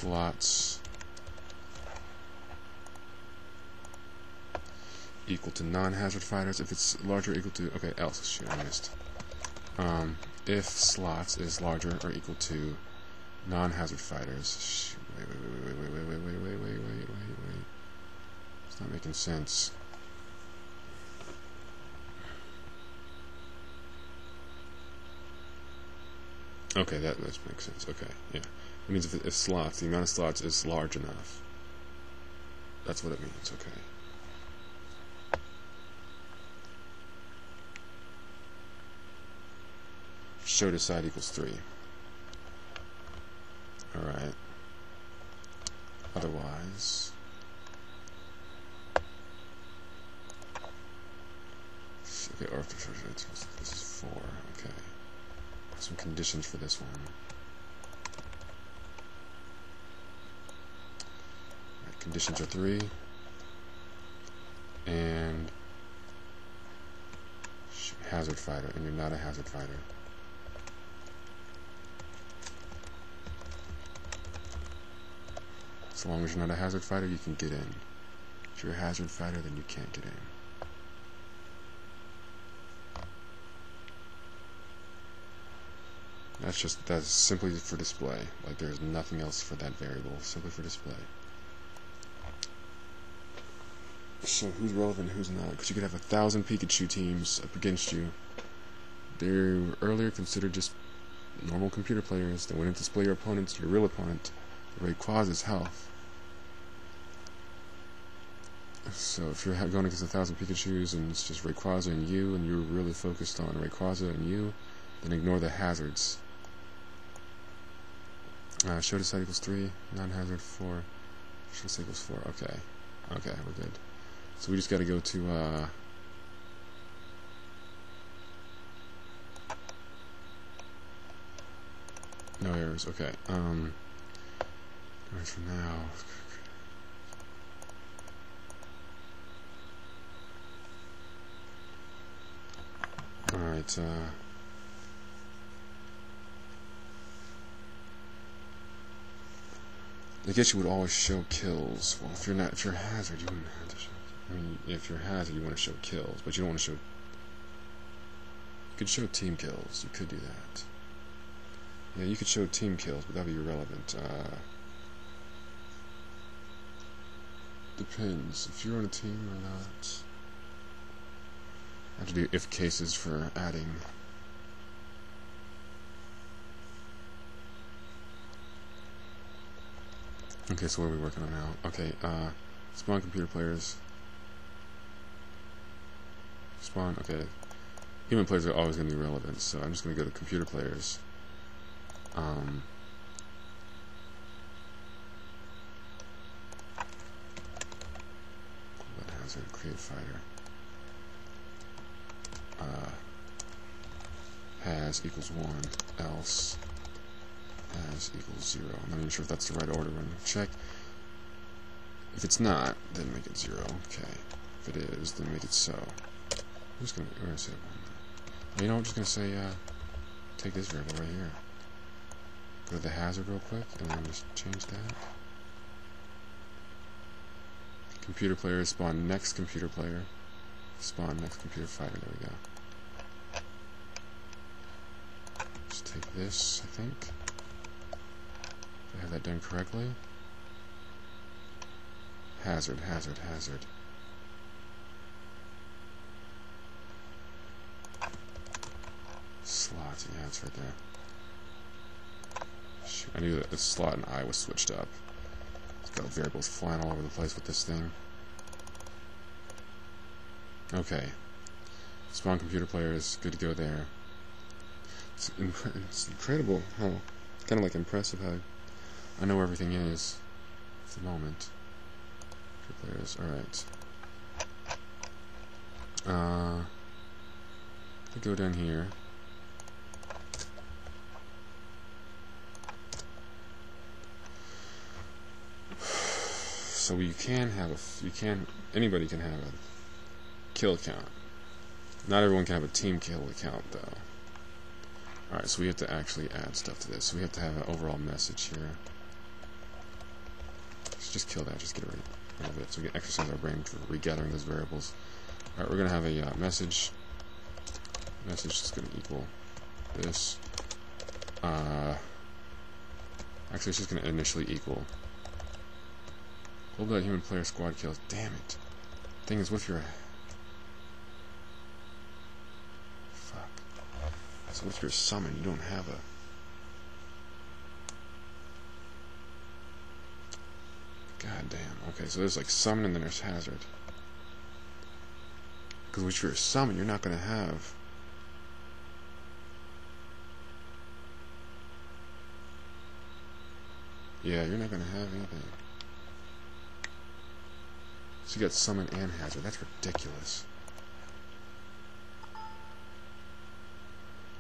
slots equal to non-hazard fighters. If it's larger or equal to, okay, else, shoot, I missed. If slots is larger or equal to non-hazard fighters. Wait. It's not making sense. Okay, that makes sense. Okay, yeah. It means if slots, the amount of slots is large enough. That's what it means, okay. Show to side equals 3. Alright. Otherwise, okay, or this is 4, okay. Some conditions for this one. Right, conditions are 3 and hazard fighter, and you're not a hazard fighter. As long as you're not a hazard fighter, you can get in. If you're a hazard fighter, then you can't get in. That's simply for display. Like, there's nothing else for that variable. Simply for display. So who's relevant and who's not? Because you could have 1,000 Pikachu teams up against you. They were earlier considered just normal computer players that wouldn't display your opponents, your real opponent, Rayquaza's health. So if you're going against 1,000 Pikachus and it's just Rayquaza and you're really focused on Rayquaza and you, then ignore the hazards. Show to side equals 3, non-hazard 4, show to side equals 4, okay, we're good. So we just gotta go to, no errors, okay, alright, for now, alright, I guess you would always show kills. Well, if you're a hazard, you wouldn't have to show. I mean, if you're a hazard, you want to show kills, but you don't want to show. You could show team kills. You could do that. Yeah, you could show team kills, but that'd be irrelevant. Depends if you're on a team or not. I have to do if cases for adding. Okay, so what are we working on now? Okay, spawn computer players. Spawn, okay. Human players are always going to be relevant, so I'm just going to go to computer players. What hazard? Create fighter. Has equals 1, else has equals 0. I'm not even sure if that's the right order. We're going to check. If it's not, then make it 0. Okay. If it is, then make it so. I'm just going to say 1. You know, I'm just going to say, take this variable right here. Go to the hazard real quick, and then just change that. Computer player, spawn next computer player. Spawn next computer fighter. There we go. Just take this, I think. I have that done correctly. Hazard. Slot, yeah, it's right there. Shoot, I knew that the slot and I was switched up. It's got variables flying all over the place with this thing. Okay. Spawn computer player is good to go there. It's incredible how, kind of like impressive how I know where everything is at the moment. Players, alright. Go down here. So you can have anybody can have a kill account. Not everyone can have a team kill account though. Alright, so we have to actually add stuff to this. So we have to have an overall message here. just kill that. Just get rid of it. So we can exercise our brain for regathering those variables. All right, we're gonna have a message. Message is gonna equal this. Actually, it's just gonna initially equal. Cold-blooded human player squad kills. Damn it. Thing is, with your so with your summon, you don't have a. God damn. Okay, so there's like summon and then there's hazard. Because with your summon, you're not gonna have. Yeah, you're not gonna have anything. So you got summon and hazard. That's ridiculous.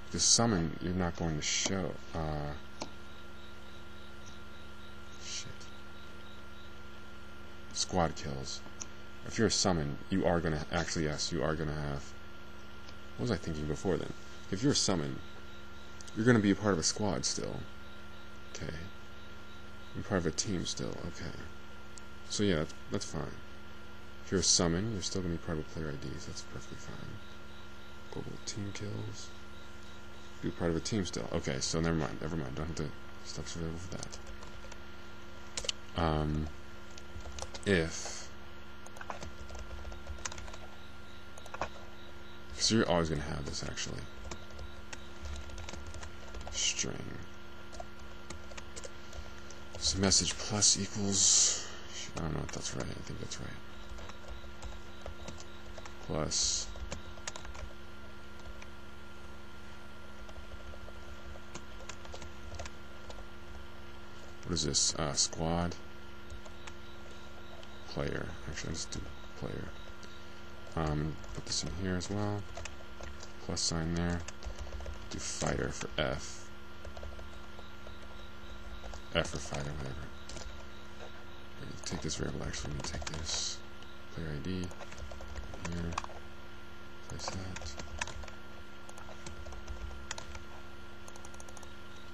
Because summon, you're not going to show. Shit. Squad kills. If you're a summon, you are going to actually, yes, you are going to have. What was I thinking before then? If you're a summon, you're going to be a part of a squad still. Okay. You're part of a team still. Okay. So yeah, that's fine. If you're a summon, you're still going to be part of a player ID, so that's perfectly fine. Global team kills. Be part of a team still. Okay, so never mind. Don't have to stop survival for that. If, because you're always going to have this actually. String. So message plus equals. I don't know if that's right. I think that's right. Plus. What is this? Squad. Player. Actually, let's do player. Put this in here as well. Plus sign there. Do fighter for F. F for fighter, whatever. Take this variable. Actually, I'm gonna take this player ID here. Place that.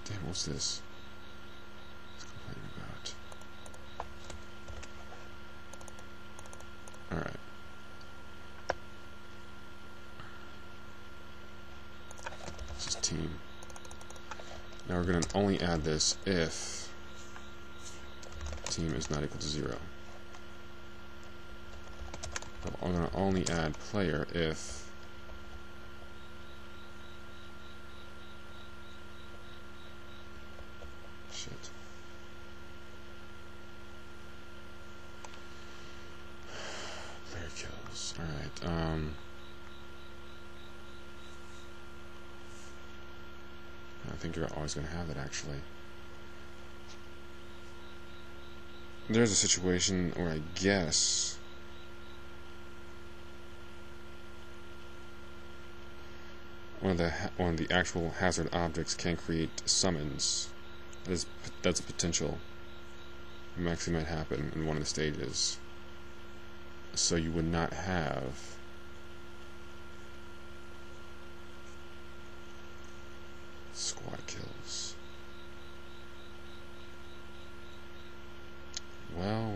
Damn, what's this? Alright. This is team. Now we're going to only add this if team is not equal to 0. I'm going to only add player if Alright, I think you're always going to have that, actually. There's a situation where I guess one of the actual hazard objects can create summons. That's a potential. It actually might happen in one of the stages. So you would not have squad kills. Well.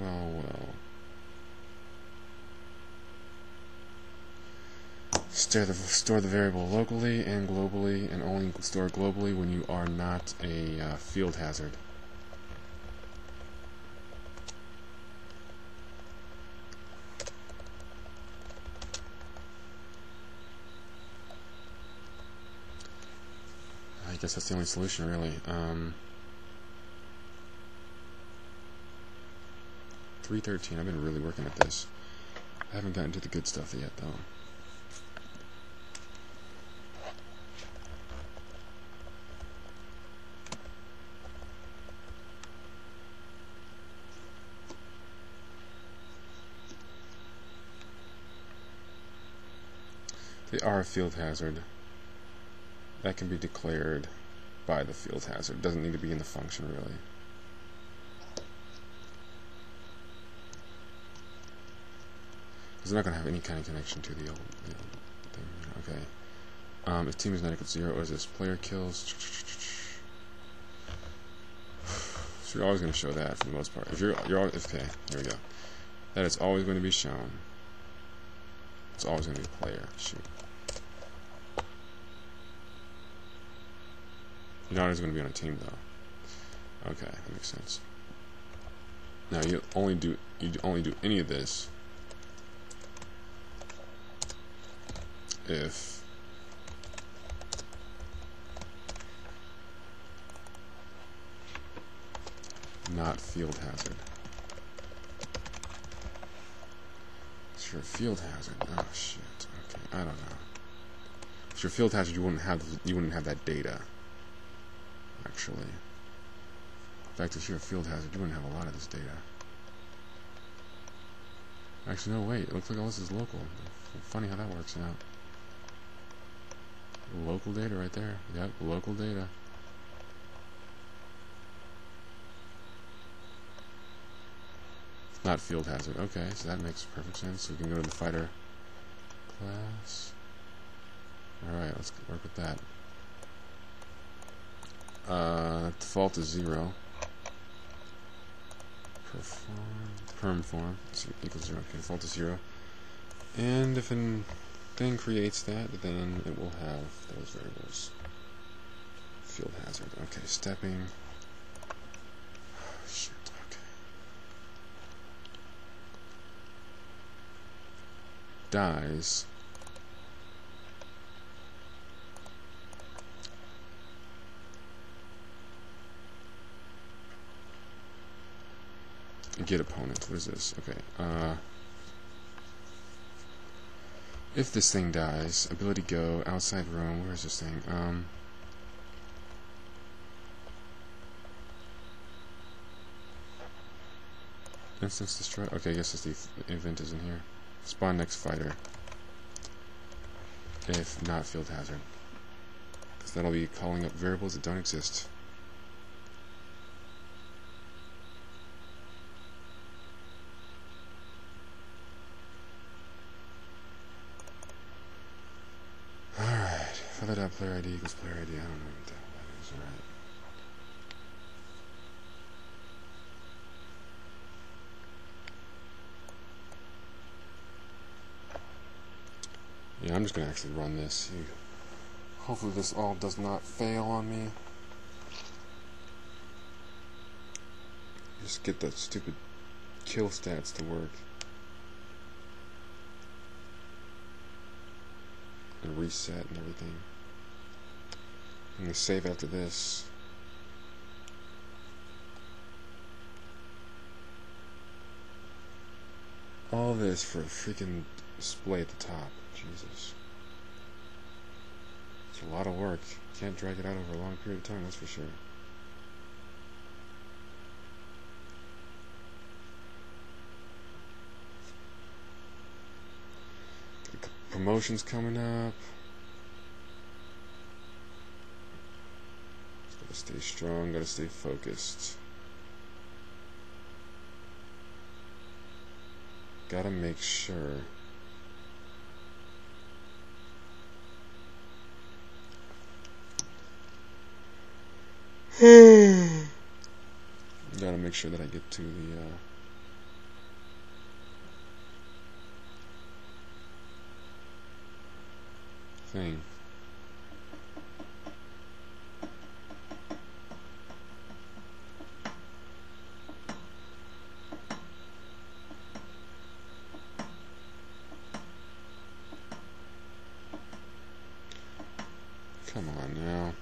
Store the variable locally and globally, and only store globally when you are not a field hazard. I guess that's the only solution, really. 313. I've been really working at this. I haven't gotten to the good stuff yet, though. They are a field hazard. That can be declared by the field hazard. It doesn't need to be in the function, really. Because they're not going to have any kind of connection to the old thing. Okay. If team is not equal to 0, what is this? Player kills. So you're always going to show that for the most part. If you're always, okay, here we go. That is always going to be shown. It's always going to be a player. Shoot. You're not always going to be on a team though. Okay, that makes sense. Now you only do any of this if not field hazard. If you're a field hazard, oh shit. Okay, I don't know. If you're a field hazard, you wouldn't have that data. Actually, in fact, if you're a field hazard, you wouldn't have a lot of this data. Actually, no, wait. It looks like all this is local. Funny how that works out. Local data right there. Yep, local data. Not field hazard. Okay, so that makes perfect sense. So we can go to the fighter class. Alright, let's work with that. Default is 0. Perm form equals 0. Okay, default is 0. And if a thing creates that, then it will have those variables. Field hazard. Okay, stepping. Oh, shit. Okay. Dies. Get opponent. What is this? Okay. If this thing dies, ability go, outside roam. Where is this thing? Instance destroy. Okay, I guess the event is in here. Spawn next fighter. If not field hazard, because that'll be calling up variables that don't exist. Player ID equals player ID. I don't know what the hell that is. Alright. Yeah, I'm just gonna actually run this. Hopefully this all does not fail on me. Just get the stupid kill stats to work. And reset and everything. I'm going to save after this. All this for a freaking display at the top. Jesus. It's a lot of work. Can't drag it out over a long period of time, that's for sure. Promotions coming up. Gotta stay strong, gotta stay focused. Gotta make sure gotta make sure that I get to the thing. Come on now.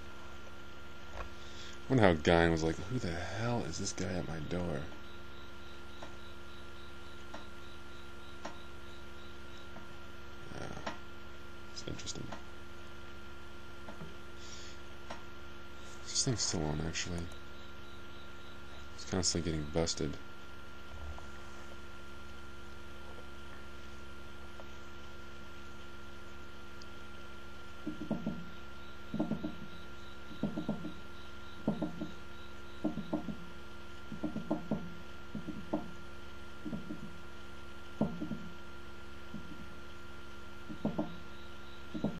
I wonder how Guy was like, who the hell is this guy at my door? Yeah, it's interesting. This thing's still on, actually. It's constantly getting busted.